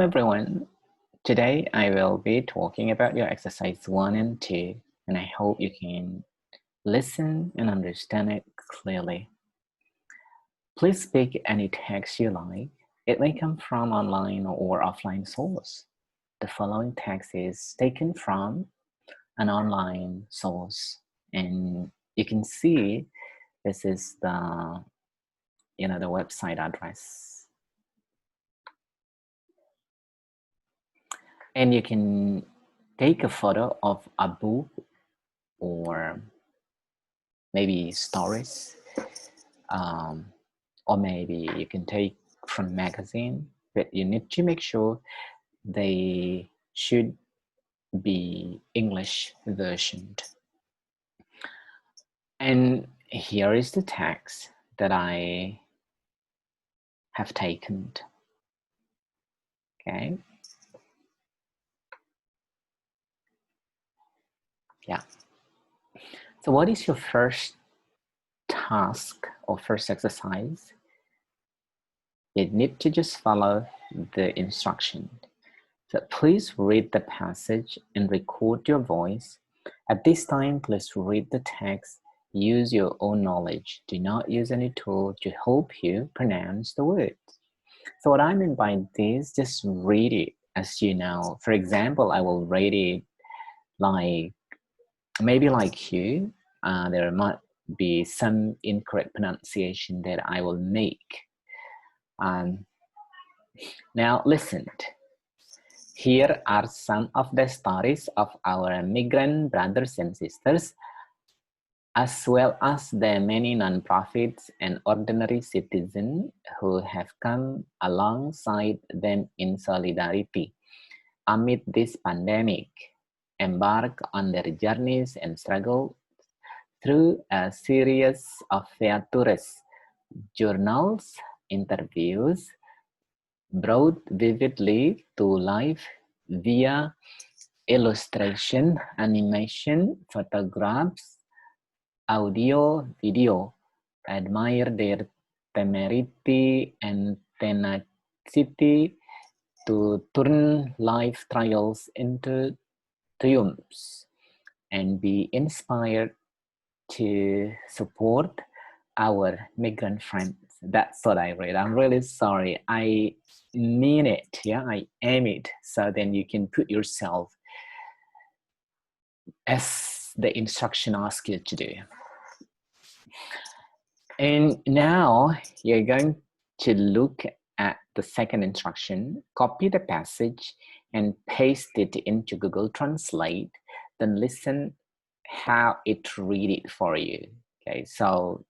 Everyone, today I will be talking about your exercise 1 and 2, and I hope you can listen and understand it clearly. Please pick any text you like. It may come from online or offline source. The following text is taken from an online source, and you can see this is the website address. And you can take a photo of a book or maybe stories, or maybe you can take from magazine, but you need to make sure they should be English versioned. And here is the text that I have taken. Okay. Yeah. So what is your first task or first exercise? You need to just follow the instruction. So please read the passage and record your voice. At this time, please read the text. Use your own knowledge. Do not use any tool to help you pronounce the words. So what I mean by this, just read it as you know. For example, I will read it like, maybe like you. There might be some incorrect pronunciation that I will make. Now listen. Here are some of the stories of our migrant brothers and sisters, as well as the many nonprofits and ordinary citizens who have come alongside them in solidarity amid this pandemic, embark on their journeys and struggle through a series of features, journals, interviews, brought vividly to life via illustration, animation, photographs, audio, video. Admire their temerity and tenacity to turn life trials into triumphs, and be inspired to support our migrant friends. That's what I read. I'm really sorry. I mean it. Yeah, I aim it. So then you can put yourself as the instruction asks you to do. And now you're going to look at the second instruction, copy the passage and paste it into Google Translate, then listen how it read it for you. Okay, so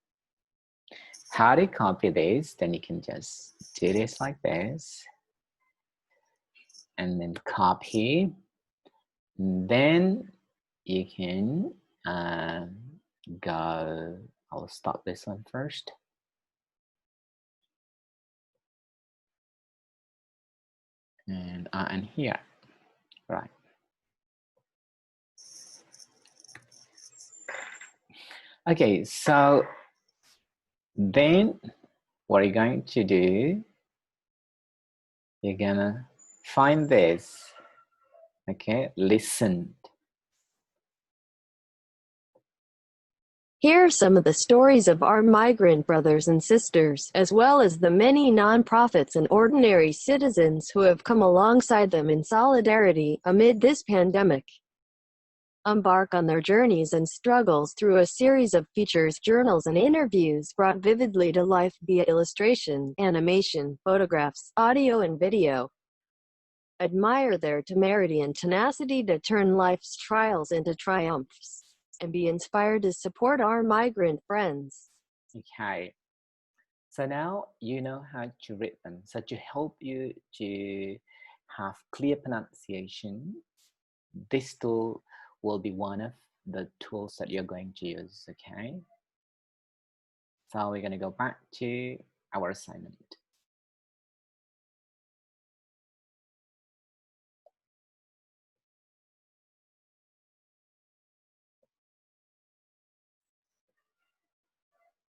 how to copy this, then you can just do this like this and then copy. Then you can go, I'll stop this one first. And here, right. Okay, so then what you're going to do, you're gonna find this, okay, listen. Here are some of the stories of our migrant brothers and sisters, as well as the many nonprofits and ordinary citizens who have come alongside them in solidarity amid this pandemic. Embark on their journeys and struggles through a series of features, journals, and interviews brought vividly to life via illustration, animation, photographs, audio, and video. Admire their temerity and tenacity to turn life's trials into triumphs, and be inspired to support our migrant friends. Okay, so now you know how to read them. So to help you to have clear pronunciation, this tool will be one of the tools that you're going to use, okay? So we're gonna go back to our assignment.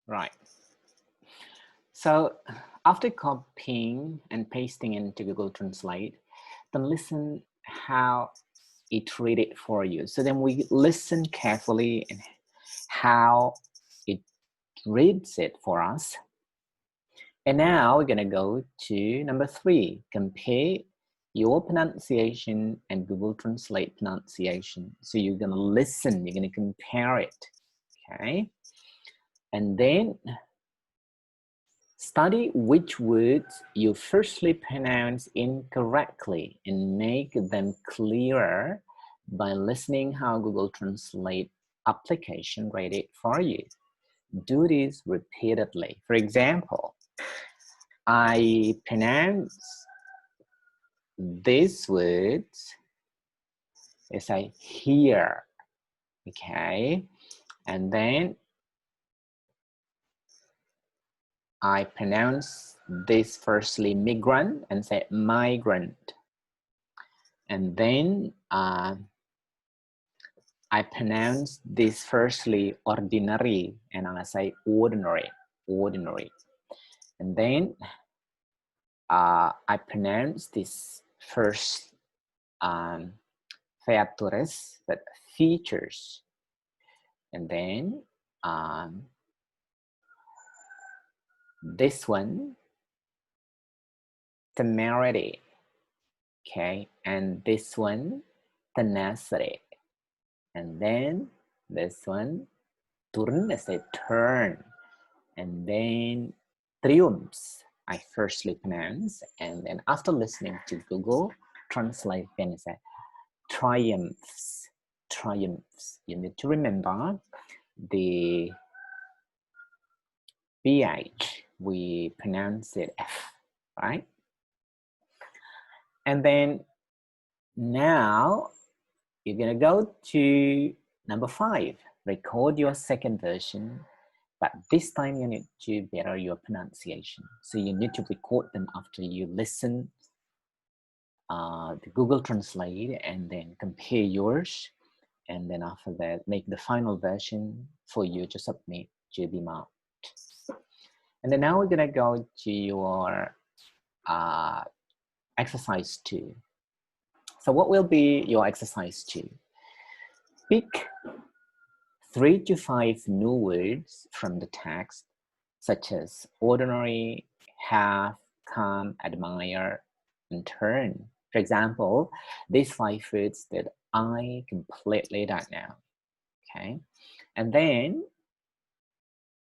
Right. So after copying and pasting into Google Translate, then listen how it read it for you. So then we listen carefully and how it reads it for us. And now we're gonna go to number 3, compare your pronunciation and Google Translate pronunciation. So you're gonna listen, you're gonna compare it, okay? And then study which words you firstly pronounce incorrectly and make them clearer by listening how Google Translate application read it for you. Do this repeatedly. For example, I pronounce these words as I hear, okay? And then I pronounce this firstly migrant and say migrant. And then I pronounce this firstly ordinary and I say ordinary, ordinary. And then I pronounce this first features, but features. And then this one, temerity, okay? And this one, tenacity. And then this one, turn is a turn. And then triumphs, I firstly pronounce. And then after listening to Google Translate, then say triumphs, triumphs. You need to remember the PH, we pronounce it F, right? And then now you're gonna go to number 5, record your second version, but this time you need to better your pronunciation. So you need to record them after you listen the Google Translate and then compare yours. And then after that, make the final version for you to submit to be marked. And then now we're gonna go to your exercise 2. So what will be your exercise 2? Pick 3 to 5 new words from the text, such as ordinary, have, come, admire, and turn. For example, these 5 words that I completely don't know, okay? And then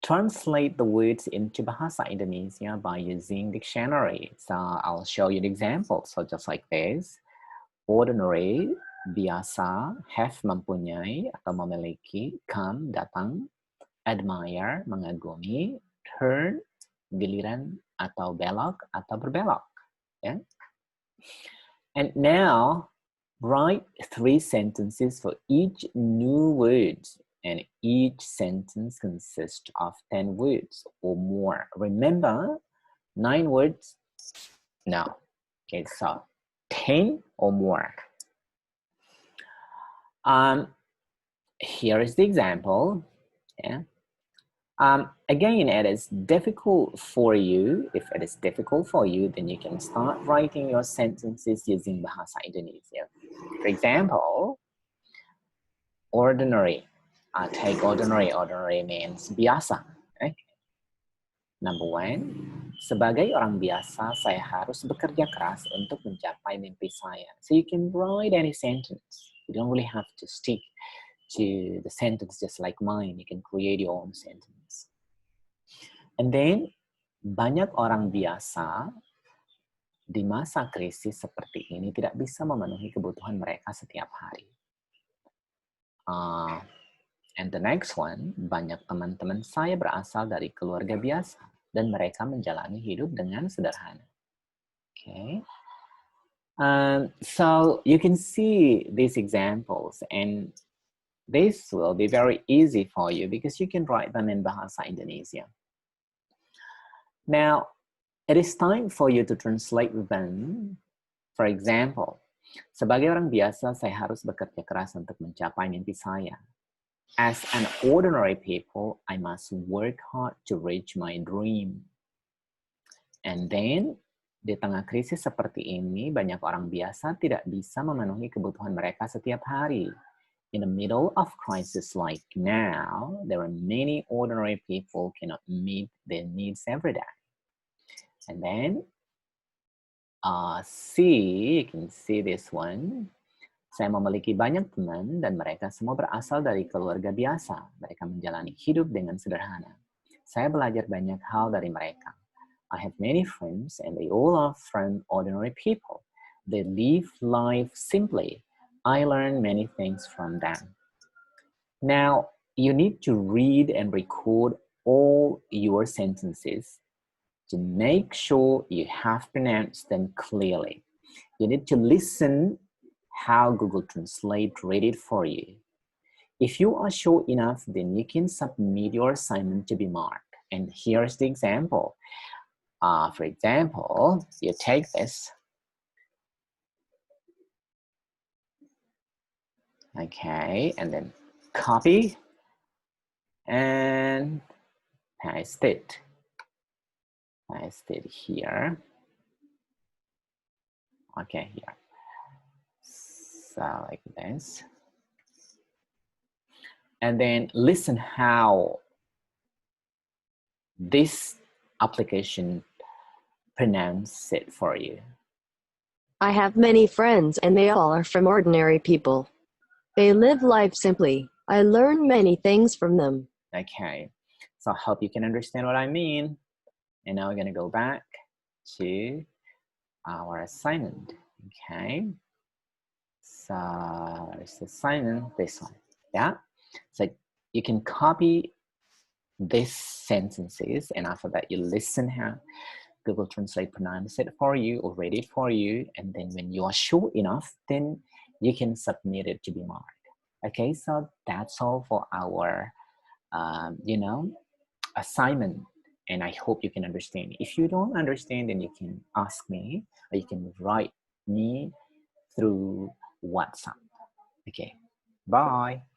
translate the words into Bahasa Indonesia by using dictionary. So I'll show you an example. So just like this, ordinary, biasa, have mempunyai atau memiliki, come, datang, admire, mengagumi, turn, giliran atau belok atau berbelok. Yeah? And now write 3 sentences for each new word, and each sentence consists of 10 words or more. Remember, 9 words? No. Okay, so 10 or more. Here is the example. Yeah. Again, it is difficult for you. If it is difficult for you, then you can start writing your sentences using Bahasa Indonesia. For example, ordinary. Take ordinary. Ordinary means biasa. Okay? Number 1, sebagai orang biasa, saya harus bekerja keras untuk mencapai mimpi saya. So you can write any sentence. You don't really have to stick to the sentence just like mine. You can create your own sentence. And then, banyak orang biasa di masa krisis seperti ini tidak bisa memenuhi kebutuhan mereka setiap hari. And the next one, banyak teman-teman saya berasal dari keluarga biasa dan mereka menjalani hidup dengan sederhana. Okay. So you can see these examples, and this will be very easy for you because you can write them in Bahasa Indonesia. Now, it is time for you to translate them. For example, sebagai orang biasa, saya harus bekerja keras untuk mencapai mimpi saya. As an ordinary people, I must work hard to reach my dream. And then, di tengah krisis seperti ini, banyak orang biasa tidak bisa memenuhi kebutuhan mereka setiap hari. In the middle of crisis like now, there are many ordinary people cannot meet their needs every day. And then, you can see this one. Saya memiliki banyak teman dan mereka semua berasal dari keluarga biasa. Mereka menjalani hidup dengan sederhana. Saya belajar banyak hal dari mereka. I have many friends and they all are from ordinary people. They live life simply. I learn many things from them. Now, you need to read and record all your sentences to make sure you have pronounced them clearly. You need to listen how Google Translate read it for you. If you are sure enough, then you can submit your assignment to be marked. And here's the example. For example, you take this. Okay, and then copy and paste it. Paste it here. Okay, here. So like this. And then listen how this application pronounce it for you. I have many friends and they all are from ordinary people. They live life simply. I learn many things from them. Okay, so I hope you can understand what I mean. And now we're going to go back to our assignment. Okay, so it's the assignment, this one. Yeah, so you can copy these sentences, and after that you listen how Google Translate pronounce it for you or read it for you, and then when you are sure enough, then you can submit it to be marked. Okay, so that's all for our assignment, and I hope you can understand. If you don't understand, then you can ask me or you can write me through WhatsApp. Okay, bye.